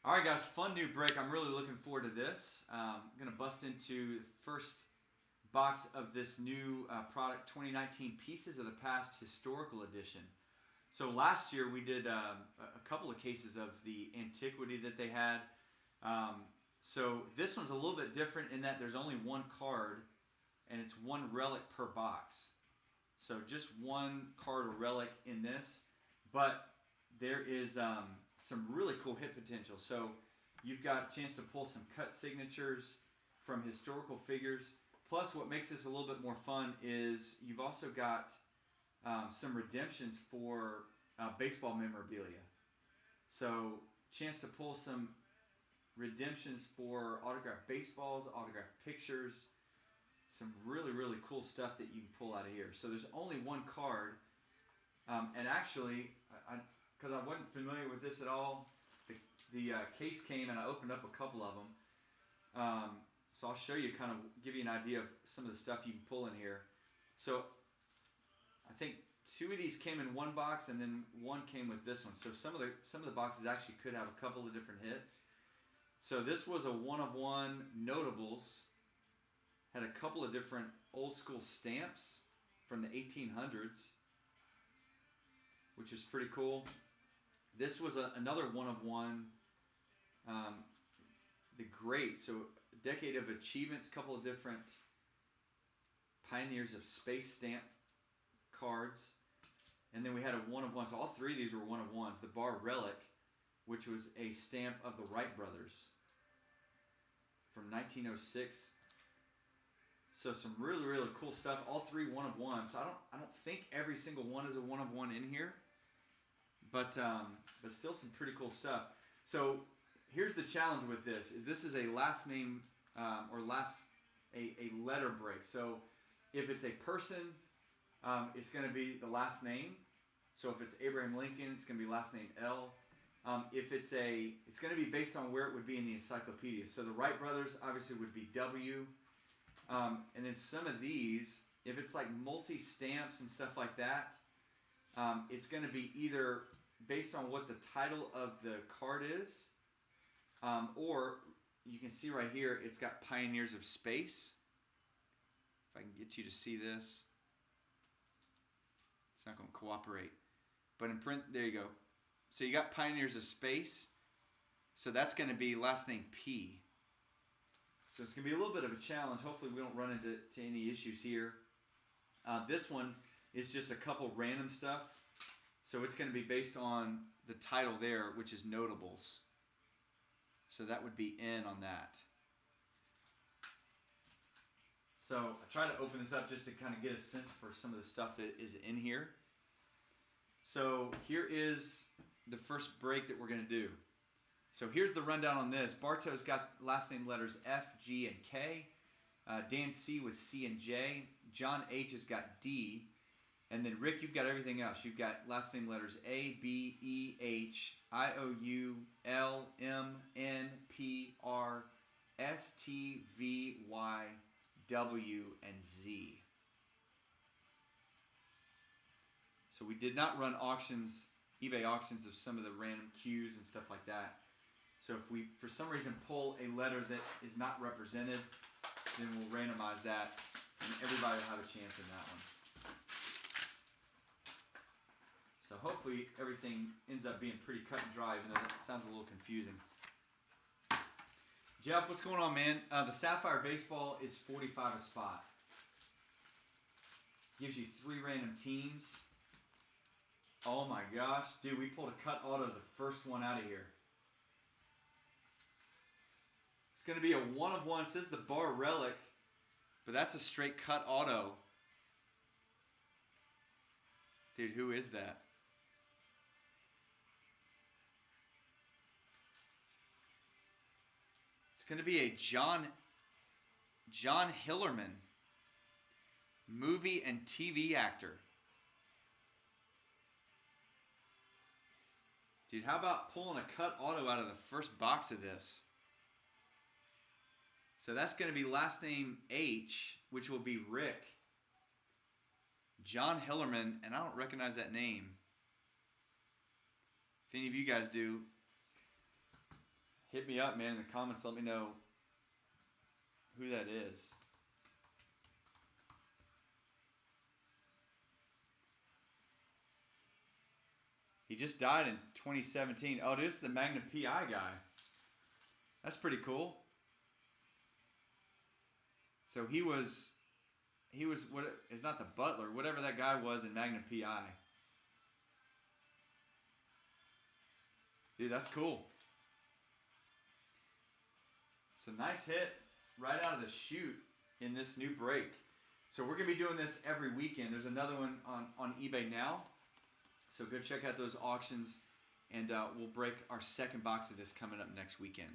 All right, guys, fun new break. I'm really looking forward to this. I'm going to bust into the first box of this new product, 2019 Pieces of the Past Historical Edition. So last year we did a couple of cases of the antiquity that they had. So this one's a little bit different in that there's only one card and it's one relic per box. So just one card or relic in this, but there is some really cool hit potential. So you've got a chance to pull some cut signatures from historical figures. Plus, what makes this a little bit more fun is you've also got some redemptions for baseball memorabilia. So, chance to pull some redemptions for autographed baseballs, autographed pictures, some really, really cool stuff that you can pull out of here. So, there's only one card. And actually, because I wasn't familiar with this at all, the case came and I opened up a couple of them. So I'll show you, kind of give you an idea of some of the stuff you can pull in here. So I think two of these came in one box and then one came with this one. So some of the boxes actually could have a couple of different hits. So this was a one-of-one notables. Had a couple of different old school stamps from the 1800s, which is pretty cool. This was another one-of-one, the great, so decade of achievements, couple of different pioneers of space stamp cards. And then we had a one-of-one, so all three of these were one-of-ones. The Bar Relic, which was a stamp of the Wright brothers from 1906. So some really, really cool stuff. All three one-of-ones. So I don't think every single one is a one-of-one in here. But still some pretty cool stuff. So here's the challenge with this is a last name or a letter break. So if it's a person, it's going to be the last name. So if it's Abraham Lincoln, it's going to be last name L. If it's going to be based on where it would be in the encyclopedia. So the Wright brothers obviously would be W. And then some of these, if it's like multi-stamps and stuff like that, it's going to be either based on what the title of the card is, or you can see right here, it's got Pioneers of Space. If I can get you to see this. It's not going to cooperate. But in print, there you go. So you got Pioneers of Space. So that's going to be last name P. So it's going to be a little bit of a challenge. Hopefully we don't run into any issues here. This one is just a couple random stuff. So it's going to be based on the title there, which is Notables. So that would be N on that. So I try to open this up just to kind of get a sense for some of the stuff that is in here. So here is the first break that we're going to do. So here's the rundown on this. Bartow's got last name letters F, G, and K. Dan C with C and J. John H has got D. And then Rick, you've got everything else. You've got last name letters A, B, E, H, I, O, U, L, M, N, P, R, S, T, V, Y, W, and Z. So we did not run auctions, eBay auctions of some of the random Qs and stuff like that. So if we, for some reason, pull a letter that is not represented, then we'll randomize that, and everybody will have a chance in that one. So hopefully everything ends up being pretty cut and dry, even though that sounds a little confusing. Jeff, what's going on, man? The Sapphire Baseball is $45 a spot. Gives you 3 random teams. Oh my gosh. Dude, we pulled a cut auto the first one out of here. It's going to be a one-of-one. It says the Bar Relic, but that's a straight cut auto. Dude, who is that? It's going to be a John Hillerman, movie and TV actor. Dude, how about pulling a cut auto out of the first box of this? So that's going to be last name H, which will be Rick. John Hillerman, and I don't recognize that name. If any of you guys do, hit me up, man, in the comments. Let me know who that is. He just died in 2017. Oh, this is the Magnum PI guy. That's pretty cool. So he was what is not the butler, whatever that guy was in Magnum PI. Dude, that's cool. It's a nice hit right out of the chute in this new break. So we're going to be doing this every weekend. There's another one on eBay now. So go check out those auctions, and we'll break our second box of this coming up next weekend.